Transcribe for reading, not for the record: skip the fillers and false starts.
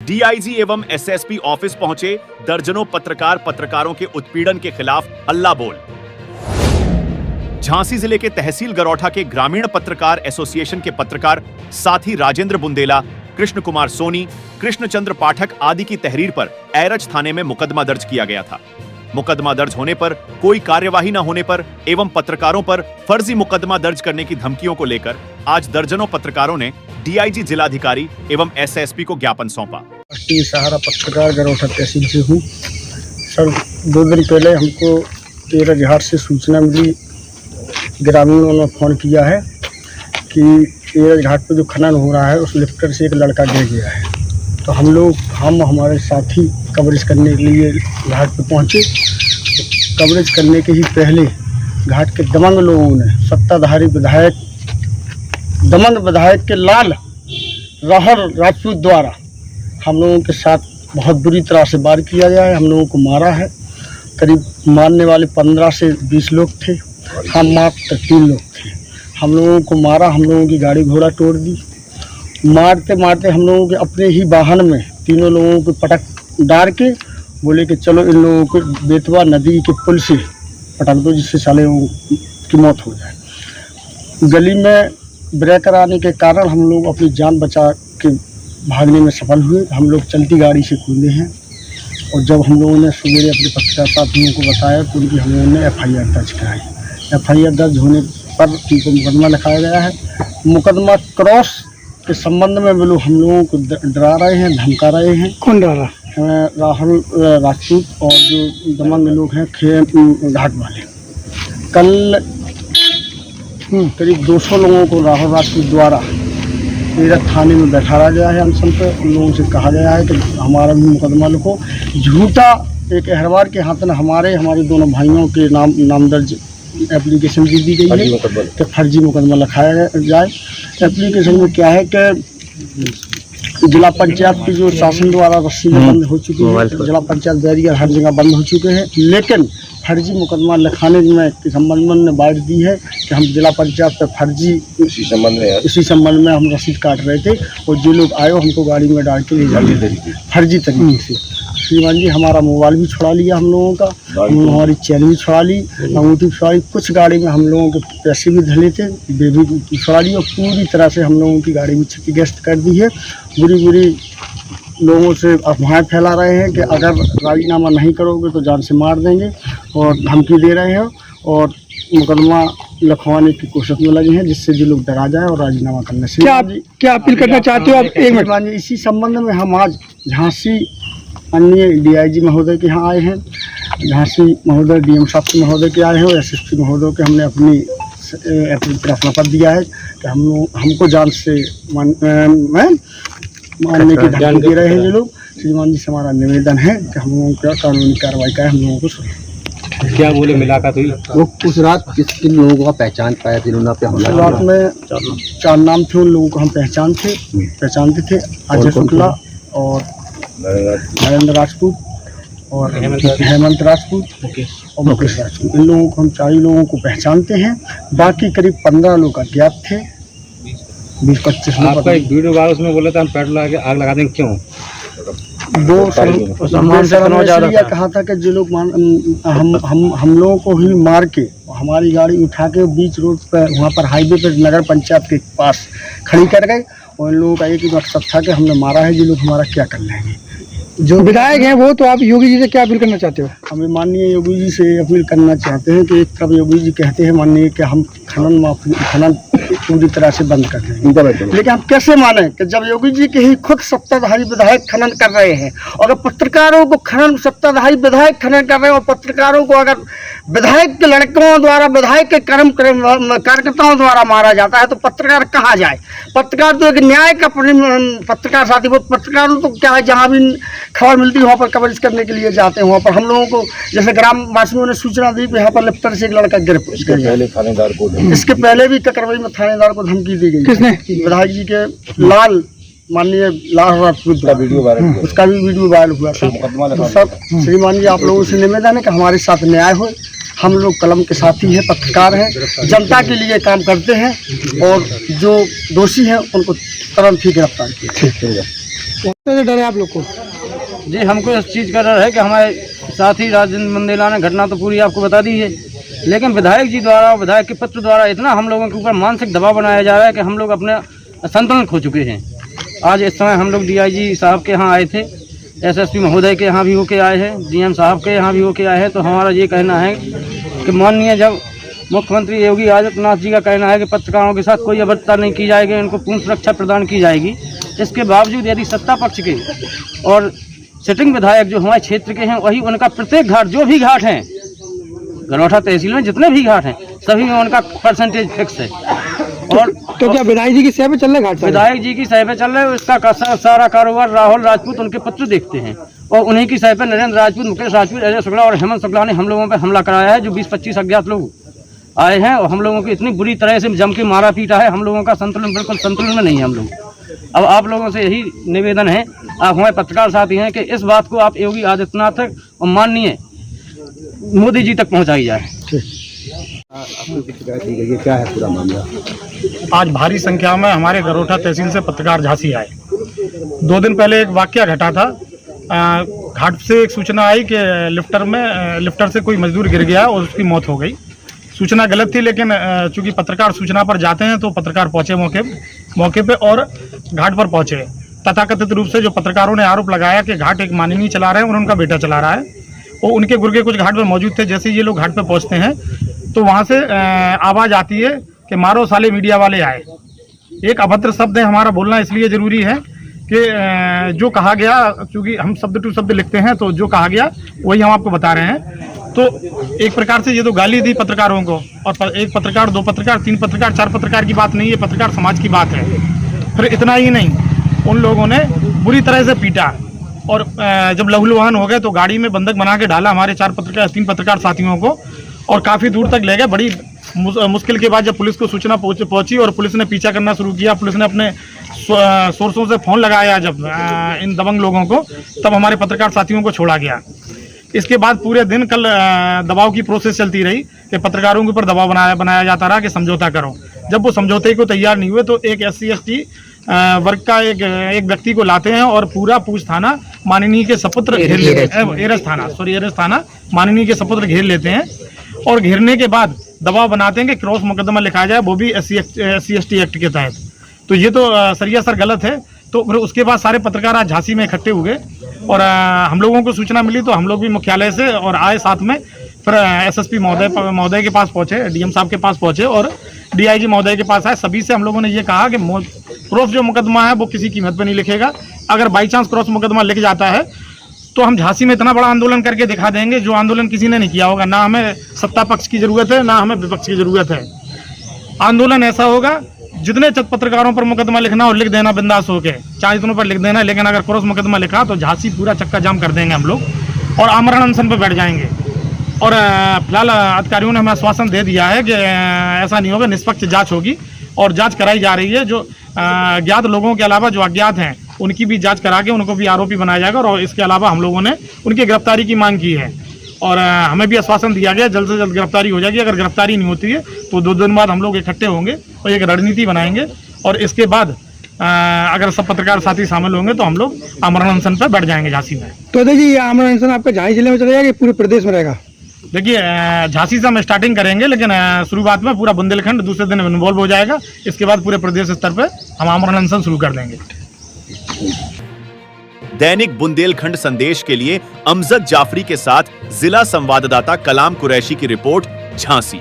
DIG एवं SSP office पहुंचे दर्जनों पत्रकारों के उत्पीड़न के खिलाफ हल्ला बोल। झांसी जिले के तहसील गरौठा के ग्रामीण पत्रकार एसोसिएशन के पत्रकार साथी राजेंद्र बुंदेला, कृष्ण कुमार सोनी, कृष्णचंद्र पाठक आदि की तहरीर पर एरच थाने में मुकदमा दर्ज किया गया था। मुकदमा दर्ज होने पर कोई कार्यवाही न होने पर एवं पत्रकारों पर फर्जी मुकदमा दर्ज करने की धमकियों को लेकर आज दर्जनों पत्रकारों ने डीआईजी जिलाधिकारी एवं एसएसपी को ज्ञापन सौंपा। सहारा पत्रकार गरौठा तहसील से हूँ सर। 2 दिन पहले हमको 13 घाट से सूचना मिली, ग्रामीणों ने फोन किया है कि 13 घाट पे जो खनन हो रहा है उस लिफ्टर से एक लड़का गिर गया है। तो हम हमारे साथी कवरेज करने के लिए घाट पे पहुँचे। तो कवरेज करने के ही पहले घाट के दबंग लोगों ने सत्ताधारी विधायक दमन विधायक के लाल राहुल राजपूत द्वारा हम लोगों के साथ बहुत बुरी तरह से वार किया गया है। हम लोगों को मारा है। करीब मारने वाले 15 से 20 लोग थे, हम मात्र 3 लोग थे। हम लोगों को मारा, हम लोगों की गाड़ी घोड़ा तोड़ दी। मारते मारते हम लोगों के अपने ही वाहन में तीनों लोगों को पटक डाल के बोले कि चलो इन लोगों को बेतवा नदी के पुल से पटक दो जिससे साले की मौत हो जाए। गली में ब्रेकर आने के कारण हम लोग अपनी जान बचा के भागने में सफल हुए। हम लोग चलती गाड़ी से कूदे हैं और जब हम लोगों ने सवेरे अपने पत्रकार साथियों को बताया तो उनकी हम लोगों ने FIR दर्ज कराई। FIR दर्ज होने पर उनको मुकदमा लिखाया गया है। मुकदमा क्रॉस के संबंध में लोग हम लोगों को डरा रहे हैं, धमका रहे हैं। कौन डरा? राहुल राजपूत और जो दमंग लोग हैं घाट वाले। कल करीब 200 लोगों को राहुल राजपूत द्वारा एरच थाने में बैठाया गया है। अनशन पे उन लोगों से कहा गया है कि हमारा भी मुकदमा लिखो। झूठा एक अहरवार के हाथ में हमारे दोनों भाइयों के नाम दर्ज एप्लीकेशन दी गई है कि फर्जी मुकदमा लिखाया जाए। एप्लीकेशन में क्या है कि जिला पंचायत की जो शासन द्वारा रस्सी में बंद हो चुकी है, जिला पंचायत बैरियर हर जगह बंद हो चुके हैं, लेकिन फर्जी मुकदमा लिखाने में के संबंध में बाइट दी है कि हम जिला पंचायत पे फर्जी इसी संबंध में हम रसीद काट रहे थे और जो लोग आए हमको गाड़ी में डाल के ले जाते थे फर्जी तरीके से। श्रीमान जी हमारा मोबाइल भी छुड़ा लिया हम लोगों का, हमारी चैन भी छुड़ा ली, अंगूठी छुड़ा ली, कुछ गाड़ी में हम लोगों के पैसे भी धले थे वे भी छुड़ा ली और पूरी तरह से हम लोगों की गाड़ी में क्षतिग्रस्त कर दी है। बुरी लोगों से अफवाहें फैला रहे हैं कि अगर राजीनामा नहीं करोगे तो जान से मार देंगे और धमकी दे रहे हैं और मुकदमा लिखवाने की कोशिश में लगे हैं जिससे जो लोग डरा जाए और राजीनामा करने से। क्या अपील करना चाहते हो आप? एक मिनट। इसी संबंध में हम आज झांसी अन्य DIG महोदय के यहाँ आए हैं, झांसी महोदय DM साहब महोदय के आए हैं और SSP महोदय के हमने अपनी प्रार्थना पत्र दिया है कि हमको जान से मानने की धमकी दे रहे हैं ये लोग। श्रीमान जी से हमारा निवेदन है कि हम लोगों का कानूनी कार्रवाई का हम लोगों को सुने। क्या बोले मुलाकात हुई? वो उस रात किन लोगों का पहचान पाया जिन्होंने पे हमला किया? रात में 4 नाम थे, उन लोगों को हम पहचानते थे अजय शुक्ला और नरेंद्र राजपूत और हेमंत राजपूत और मुकेश राजपूत। इन लोगों को हम 4 लोगों को पहचानते हैं। बाकी करीब 15 लोग अज्ञात थे। 20-25 लोग। आपका एक वीडियो वायरल उसमें बोला था हम पेट्रोल लगा के आग लगा देंगे, क्यों? कहा था कि जो लोग हम लोगों को ही मार के हमारी गाड़ी उठा के बीच रोड पर वहाँ पर हाईवे पर नगर पंचायत के पास खड़ी कर गए और इन लोगों का एक ही मकसद था कि हमने मारा है, ये लोग हमारा क्या कर लेंगे। जो विधायक हैं वो तो आप योगी जी से क्या अपील करना चाहते हो? हमें माननीय योगी जी से अपील करना चाहते हैं कि एक तरफ योगी जी कहते हैं माननीय कि हम खनन पूरी तरह से बंद कर देंगे, लेकिन हम कैसे माने कि जब योगी जी के ही खुद सत्ताधारी विधायक खनन कर रहे हैं और पत्रकारों को सत्ताधारी विधायक खनन कर रहे हैं और पत्रकारों को अगर विधायक के लड़कों द्वारा विधायक के कार्यकर्ताओं द्वारा मारा जाता है तो पत्रकार कहाँ जाए? पत्रकार तो एक न्याय का पत्रकार साथी, वो पत्रकारों तो क्या है जहाँ भी खबर मिलती है वहाँ पर कवरेज करने के लिए जाते हैं। वहाँ पर हम लोगों को जैसे ग्रामवासियों ने सूचना दी कि यहाँ पर लिफ्टर से एक लड़का गिरफ्तार, इसके पहले भी ककरवई में थानेदार को धमकी दी गई। किसने? विधायक जी के लाल माननीय लाल राजपूत उसका भी वीडियो वायरल हुआ था। तो सब श्रीमान जी आप लोगों से निवेदन है कि हमारे साथ न्याय हो। हम लोग कलम के साथी हैं, पत्रकार हैं, जनता के लिए काम करते हैं और जो दोषी हैं उनको तुरंत ही गिरफ्तार किया। से डर है आप लोग को? जी हमको इस चीज़ का डर है कि हमारे साथी राजेंद्र बुंदेला ने घटना तो पूरी आपको बता दी है, लेकिन विधायक जी द्वारा, विधायक के पत्र द्वारा इतना हम लोगों के ऊपर मानसिक दबाव बनाया जा रहा है कि हम लोग अपने संतुलन खो चुके हैं। आज इस समय हम लोग DIG साहब के यहाँ आए थे, SSP महोदय के यहाँ भी होके आए हैं, DM साहब के यहाँ भी होके आए हैं। तो हमारा ये कहना है कि माननीय जब मुख्यमंत्री योगी आदित्यनाथ जी का कहना है कि पत्रकारों के साथ कोई अभद्रता नहीं की जाएगी, इनको पूर्ण सुरक्षा प्रदान की जाएगी, इसके बावजूद यदि सत्ता पक्ष के और सिटिंग विधायक जो हमारे क्षेत्र के हैं वही उनका प्रत्येक घाट, जो भी घाट हैं गनौठा तहसील में जितने भी घाट हैं सभी में उनका परसेंटेज फिक्स है। और तो क्या विधायक जी की सेवा चल रहे घाट? विधायक जी की सह पे चल रहे हैं, इसका सारा कारोबार राहुल राजपूत उनके पत्र देखते हैं और उन्हीं की सह पे नरेंद्र राजपूत, मुकेश राजपूत, अजय शुक्ला और हेमंत शुक्ला ने हम लोगों पे हमला कराया है। जो 20-25 अज्ञात लोग आए हैं और हम लोगों को इतनी बुरी तरह से जम के मारा पीटा है, हम लोगों का संतुलन बिल्कुल संतुलन में नहीं है हम लोग। अब आप लोगों से यही निवेदन है, आप हमारे पत्रकार साथी हैं, कि इस बात को आप योगी आदित्यनाथ तक और माननीय मोदी जी तक पहुंचाई जाए। आपको कुछ शिकायत दी गई है, क्या है पूरा मामला? आज भारी संख्या में हमारे गरोठा तहसील से पत्रकार झांसी आए। 2 दिन पहले एक वाकया घटा था। घाट से एक सूचना आई कि लिफ्टर से कोई मजदूर गिर गया और उसकी मौत हो गई। सूचना गलत थी, लेकिन चूंकि पत्रकार सूचना पर जाते हैं तो पत्रकार पहुंचे मौके पे और घाट पर पहुंचे। तथाकथित रूप से जो पत्रकारों ने आरोप लगाया कि घाट एक माननीय चला रहे हैं और उनका बेटा चला रहा है, वो उनके गुर्गे कुछ घाट पर मौजूद थे। जैसे ये लोग घाट पर पहुंचते हैं तो वहां से आवाज आती है कि मारो साले मीडिया वाले आए। एक अभद्र शब्द है, हमारा बोलना इसलिए जरूरी है कि जो कहा गया, चूंकि हम शब्द टू शब्द लिखते हैं तो जो कहा गया वही हम आपको बता रहे हैं। तो एक प्रकार से ये तो गाली दी पत्रकारों को, और एक पत्रकार, 2 पत्रकार, 3 पत्रकार, 4 पत्रकार की बात नहीं है, पत्रकार समाज की बात है। फिर इतना ही नहीं, उन लोगों ने बुरी तरह से पीटा और जब लहूलुहान हो गए तो गाड़ी में बंधक बना के डाला हमारे 3 पत्रकार साथियों को और काफ़ी दूर तक ले गए। बड़ी मुश्किल के बाद जब पुलिस को सूचना पहुंची और पुलिस ने पीछा करना शुरू किया, पुलिस ने अपने सोर्सों से फ़ोन लगाया जब इन दबंग लोगों को, तब हमारे पत्रकार साथियों को छोड़ा गया। इसके बाद पूरे दिन कल दबाव की प्रोसेस चलती रही कि पत्रकारों के ऊपर दबाव बनाया जाता रहा कि समझौता करो। जब वो समझौते को तैयार नहीं हुए तो एक SC/ST वर्ग का एक व्यक्ति को लाते हैं और पूरा पूछ थाना माननीय के सपुत्र घेर लेते हैं, एरस थाना माननीय के सपुत्र घेर लेते हैं और घेरने के बाद दबाव बनाते हैं कि क्रॉस मुकदमा लिखाया जाए, वो भी SC/ST एक्ट के तहत। तो ये तो सरियासर गलत है। तो फिर उसके बाद सारे पत्रकार आज झांसी में इकट्ठे हुए और हम लोगों को सूचना मिली तो हम लोग भी मुख्यालय से और आए साथ में। फिर SSP महोदय के पास पहुंचे, DM साहब के पास पहुंचे और DIG महोदय के पास आए। सभी से हम लोगों ने ये कहा कि क्रॉस जो मुकदमा है वो किसी कीमत पे नहीं लिखेगा। अगर बाई चांस क्रॉस मुकदमा लिख जाता है तो हम झांसी में इतना बड़ा आंदोलन करके दिखा देंगे जो आंदोलन किसी ने नहीं किया होगा। ना हमें सत्ता पक्ष की जरूरत है, ना हमें विपक्ष की जरूरत है। आंदोलन ऐसा होगा, जितने पत्रकारों पर मुकदमा लिखना और लिख देना बिंदास होके, चाहे इतनों पर लिख देना, लेकिन अगर क्रॉस मुकदमा लिखा तो झांसी पूरा चक्का जाम कर देंगे हम लोग और आमरण अनशन पर बैठ जाएंगे। और फिलहाल अधिकारियों ने हमें आश्वासन दे दिया है कि ऐसा नहीं होगा, निष्पक्ष जांच होगी और जांच कराई जा रही है। जो ज्ञात लोगों के अलावा जो अज्ञात हैं उनकी भी जांच करा के उनको भी आरोपी बनाया जाएगा। और इसके अलावा हम लोगों ने उनकी गिरफ्तारी की मांग की है और हमें भी आश्वासन दिया गया जल्द से जल्द गिरफ्तारी हो जाएगी। अगर गिरफ्तारी नहीं होती है तो 2 दिन बाद हम लोग इकट्ठे होंगे और एक रणनीति बनाएंगे और इसके बाद अगर सब पत्रकार साथी शामिल होंगे तो हम लोग आमरण अनशन पर बैठ जाएंगे झांसी में। तो देखिए ये आमरण अनशन आपका झांसी जिले में चलेगा कि पूरे प्रदेश में रहेगा? देखिए झांसी से हम स्टार्टिंग करेंगे, लेकिन शुरुआत में पूरा बुंदेलखंड दूसरे दिन इन्वॉल्व हो जाएगा। इसके बाद पूरे प्रदेश स्तर पर हम आमरण अनशन शुरू कर देंगे। दैनिक बुंदेलखंड संदेश के लिए अमजद जाफरी के साथ जिला संवाददाता कलाम कुरैशी की रिपोर्ट, झांसी।